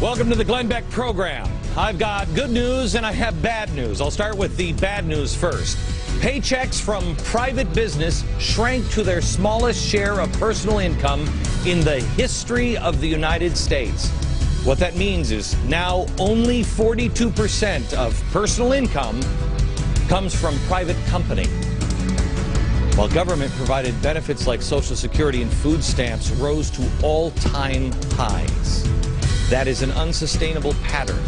Welcome to the Glenn Beck program. I've got good news and I have bad news. I'll start with the bad news first. Paychecks from private business shrank to their smallest share of personal income in the history of the United States. What that means is now only 42% of personal income comes from private company. While government-provided benefits like Social Security and food stamps rose to all-time highs. That is an unsustainable pattern.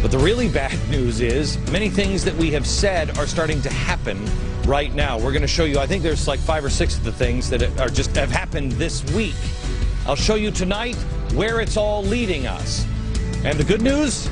But the really bad news is many things that we have said are starting to happen right now. We're going to show you, I think there's like 5 or 6 of the things that are just have happened this week. I'll show you tonight where it's all leading us. And the good news?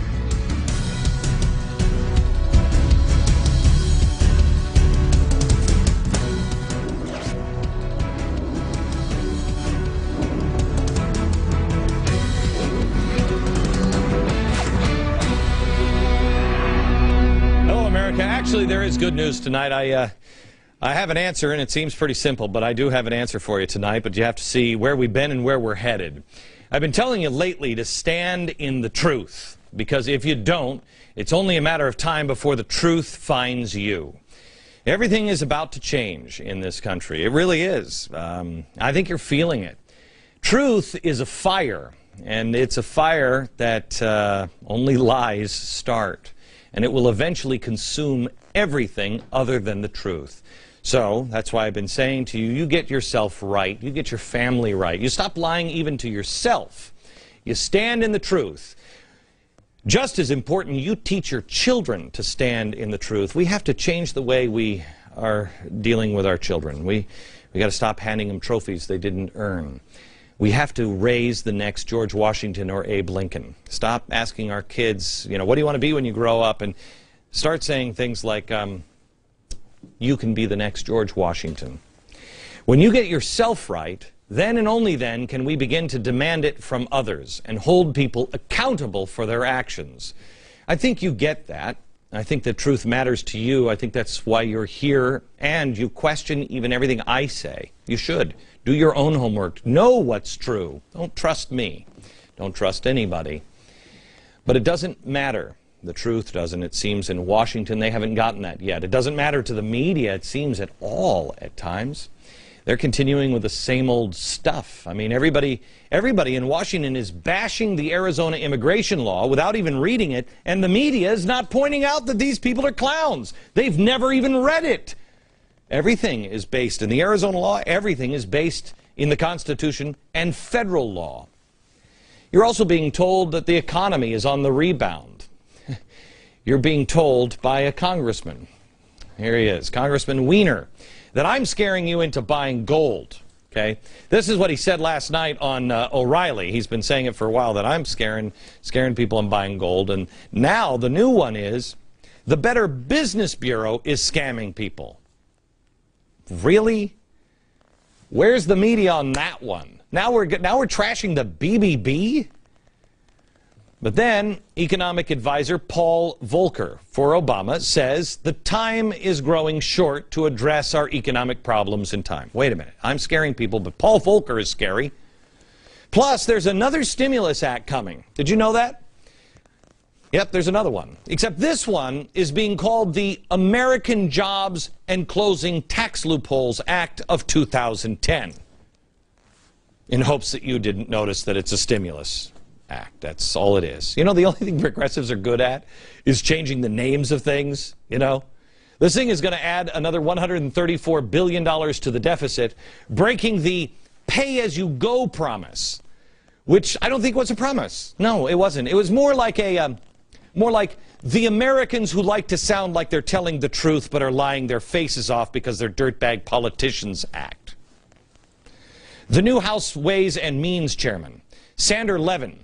Actually, there is good news tonight. I have an answer, and it seems pretty simple, but I do have an answer for you tonight, but you have to see where we've been and where we're headed. I've been telling you lately to stand in the truth, because if you don't, it's only a matter of time before the truth finds you. Everything is about to change in this country. It really is. I think you're feeling it. Truth is a fire, and it's a fire that only lies start. And it will eventually consume everything other than the truth. So that's why I've been saying to you, you get yourself right, you get your family right, you stop lying even to yourself, you stand in the truth. Just as important, you teach your children to stand in the truth. We have to change the way we are dealing with our children. We got to stop handing them trophies they didn't earn. We have to raise the next George Washington or Abe Lincoln. Stop asking our kids, you know, what do you want to be when you grow up? And start saying things like, you can be the next George Washington. When you get yourself right, then and only then can we begin to demand it from others and hold people accountable for their actions. I think you get that. I think the truth matters to you. I think that's why you're here, and you question even everything I say. You should. Do your own homework. Know what's true. Don't trust me. Don't trust anybody. But it doesn't matter. The truth doesn't. It seems in Washington they haven't gotten that yet. It doesn't matter to the media, it seems, at all at times. They're continuing with the same old stuff. I mean, everybody in Washington is bashing the Arizona immigration law without even reading it, and the media is not pointing out that these people are clowns. They've never even read it. Everything is based in the Arizona law. Everything is based in the Constitution and federal law. You're also being told that the economy is on the rebound. You're being told by a congressman. Here he is, Congressman Weiner, that I'm scaring you into buying gold. Okay? This is what he said last night on O'Reilly. He's been saying it for a while, that I'm scaring people and buying gold. And now the new one is the Better Business Bureau is scamming people. Really? Where's the media on that one? Now we're trashing the BBB? But then, economic advisor Paul Volcker for Obama says the time is growing short to address our economic problems in time. Wait a minute. I'm scaring people, but Paul Volcker is scary. Plus, there's another stimulus act coming. Did you know that? Yep, there's another one. Except this one is being called the American Jobs and Closing Tax Loopholes Act of 2010. In hopes that you didn't notice that it's a stimulus act. That's all it is. You know, the only thing progressives are good at is changing the names of things, you know. This thing is going to add another $134 billion to the deficit, breaking the pay-as-you-go promise, which I don't think was a promise. No, it wasn't. It was more like the Americans who like to sound like they're telling the truth but are lying their faces off because they're dirtbag politicians act. The new House Ways and Means chairman, Sander Levin,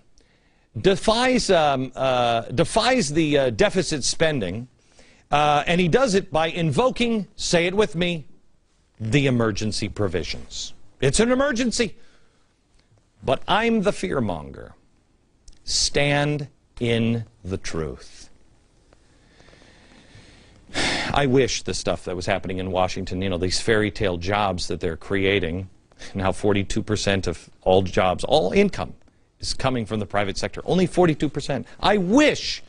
defies the deficit spending, and he does it by invoking, say it with me, the emergency provisions. It's an emergency. But I'm the fearmonger. Stand in the truth. I wish the stuff that was happening in Washington, you know, these fairy tale jobs that they're creating, now 42% of all jobs, all income, is coming from the private sector. Only 42%. I wish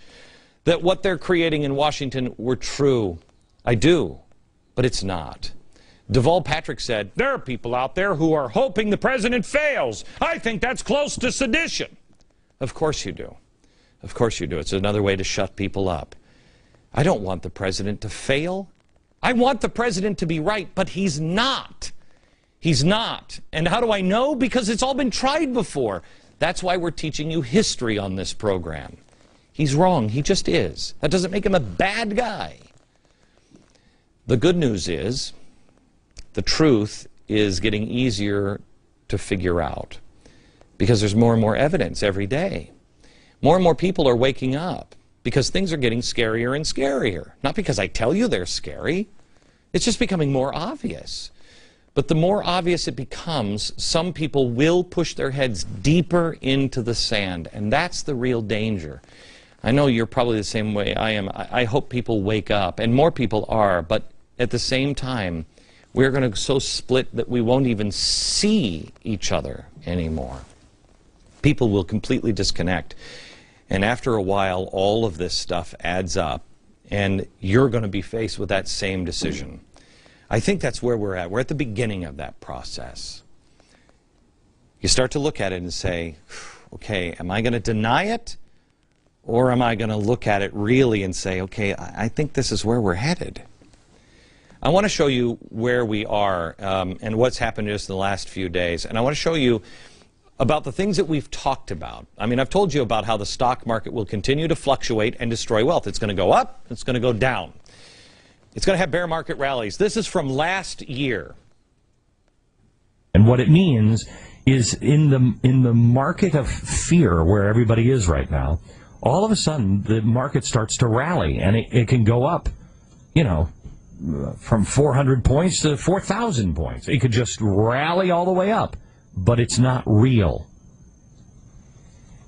that what they're creating in Washington were true. I do, but it's not. Deval Patrick said, there are people out there who are hoping the president fails. I think that's close to sedition. Of course you do. Of course you do. It's another way to shut people up. I don't want the president to fail. I want the president to be right, but he's not. He's not. And how do I know? Because it's all been tried before. That's why we're teaching you history on this program. He's wrong. He just is. That doesn't make him a bad guy. The good news is, the truth is getting easier to figure out because there's more and more evidence every day. More and more people are waking up because things are getting scarier and scarier. Not because I tell you they're scary. It's just becoming more obvious. But the more obvious it becomes, some people will push their heads deeper into the sand, and that's the real danger. I know you're probably the same way I am. I hope people wake up, and more people are, but at the same time, we're going to so split that we won't even see each other anymore. People will completely disconnect. And after a while, all of this stuff adds up, and you're going to be faced with that same decision. I think that's where we're at. We're at the beginning of that process. You start to look at it and say, okay, am I going to deny it? Or am I going to look at it really and say, okay, I think this is where we're headed? I want to show you where we are and what's happened just in the last few days. And I want to show you about the things that we've talked about. I mean, I've told you about how the stock market will continue to fluctuate and destroy wealth. It's going to go up, it's going to go down. It's going to have bear market rallies. This is from last year. And what it means is in the market of fear where everybody is right now, all of a sudden the market starts to rally, and it can go up, you know, from 400 points to 4,000 points. It could just rally all the way up, but it's not real.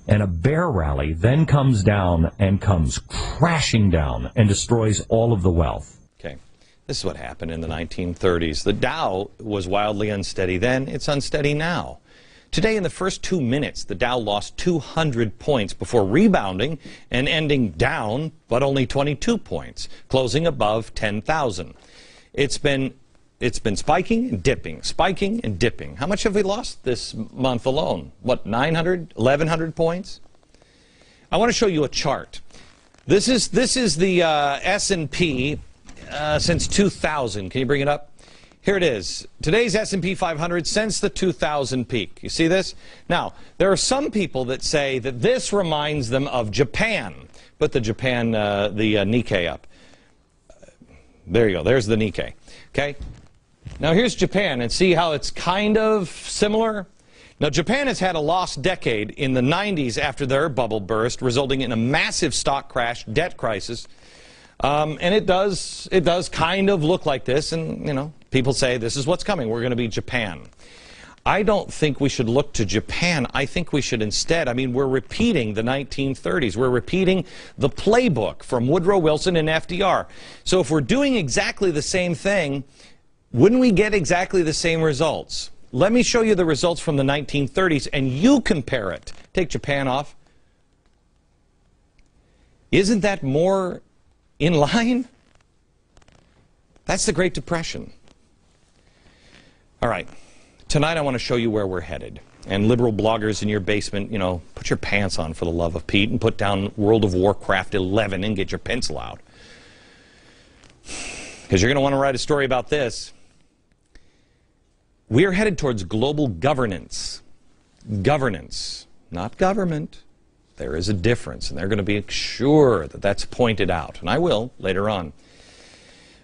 And a bear rally then comes down and comes crashing down and destroys all of the wealth. Okay, this is what happened in the 1930s. The Dow was wildly unsteady then. It's unsteady now. Today, in the first 2 minutes, the Dow lost 200 points before rebounding and ending down, but only 22 points, closing above 10,000. It's been spiking and dipping, spiking and dipping. How much have we lost this month alone? What, 900, 1,100 points? I want to show you a chart. This is the S&P since 2000. Can you bring it up? Here it is. Today's S&P 500 since the 2000 peak. You see this? Now, there are some people that say that this reminds them of Japan. Put the Japan, the Nikkei up. There you go. There's the Nikkei. Okay? Now, here's Japan, and see how it's kind of similar? Now, Japan has had a lost decade in the 90s after their bubble burst, resulting in a massive stock crash, debt crisis. And it does kind of look like this, and, you know, people say this is what's coming. We're going to be Japan. I don't think we should look to Japan. I think we should instead, I mean, we're repeating the 1930s. We're repeating the playbook from Woodrow Wilson and FDR. So if we're doing exactly the same thing, wouldn't we get exactly the same results? Let me show you the results from the 1930s, and you compare it. Take Japan off. Isn't that more in line? That's the Great Depression. All right. Tonight I want to show you where we're headed. And liberal bloggers in your basement, you know, put your pants on for the love of Pete and put down World of Warcraft 11 and get your pencil out. Because you're going to want to write a story about this. We are headed towards global governance. Governance, not government. There is a difference, and they're going to be sure that that's pointed out. And I will later on.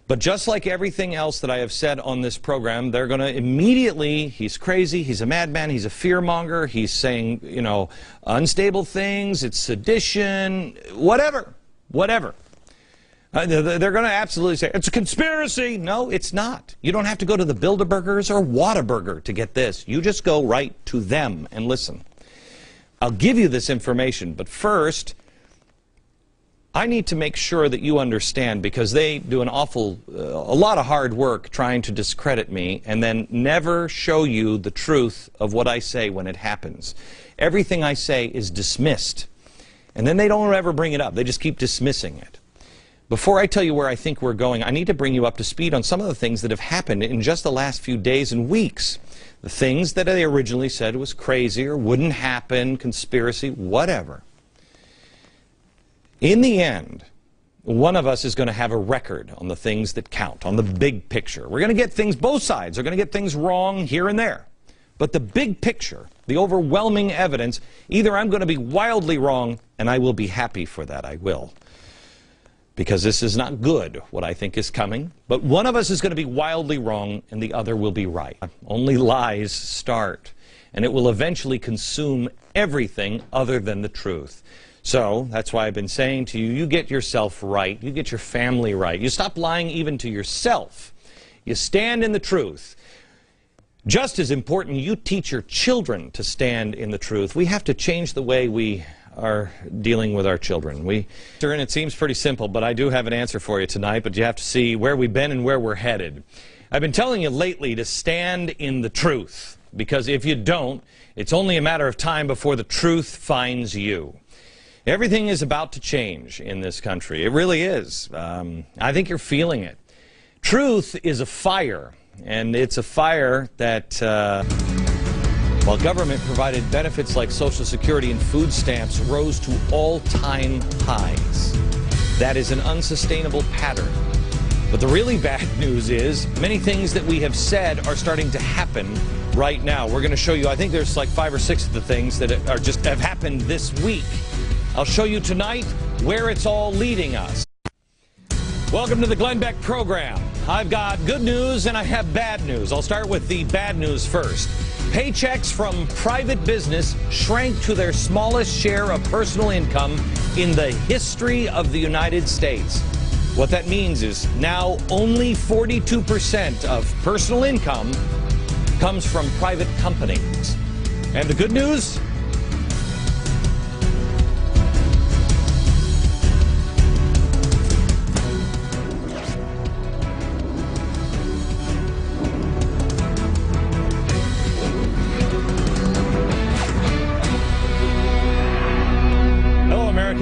But just like everything else that I have said on this program, they're going to immediately, he's crazy, he's a madman, he's a fearmonger, he's saying, you know, unstable things, it's sedition, whatever, whatever. They're going to absolutely say, it's a conspiracy. No, it's not. You don't have to go to the Bilderbergers or Whataburger to get this. You just go right to them and listen. I'll give you this information, but first, I need to make sure that you understand, because they do a lot of hard work trying to discredit me and then never show you the truth of what I say when it happens. Everything I say is dismissed, and then they don't ever bring it up. They just keep dismissing it. Before I tell you where I think we're going, I need to bring you up to speed on some of the things that have happened in just the last few days and weeks. The things that they originally said was crazy or wouldn't happen, conspiracy, whatever. In the end, one of us is going to have a record on the things that count, on the big picture. We're going to get things, both sides are going to get things wrong here and there. But the big picture, the overwhelming evidence, either I'm going to be wildly wrong, and I will be happy for that, I will. Because this is not good, what I think is coming. But one of us is going to be wildly wrong, and the other will be right. Only lies start, and it will eventually consume everything other than the truth. So, that's why I've been saying to you, you get yourself right, you get your family right, you stop lying even to yourself, you stand in the truth. Just as important, you teach your children to stand in the truth. We have to change the way we are dealing with our children. And it seems pretty simple, but I do have an answer for you tonight, but you have to see where we've been and where we're headed. I've been telling you lately to stand in the truth, because if you don't, it's only a matter of time before the truth finds you. Everything is about to change in this country. It really is. I think you're feeling it. Truth is a fire, and it's a fire that, while government provided benefits like Social Security and food stamps rose to all-time highs. That is an unsustainable pattern. But the really bad news is many things that we have said are starting to happen right now. We're going to show you, I think there's like 5 or 6 of the things that have happened this week. I'll show you tonight where it's all leading us. Welcome to the Glenn Beck program. I've got good news and I have bad news. I'll start with the bad news first. Paychecks from private business shrank to their smallest share of personal income in the history of the United States. What that means is now only 42% of personal income comes from private companies. And the good news?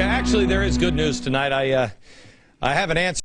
Actually, there is good news tonight. I have an answer.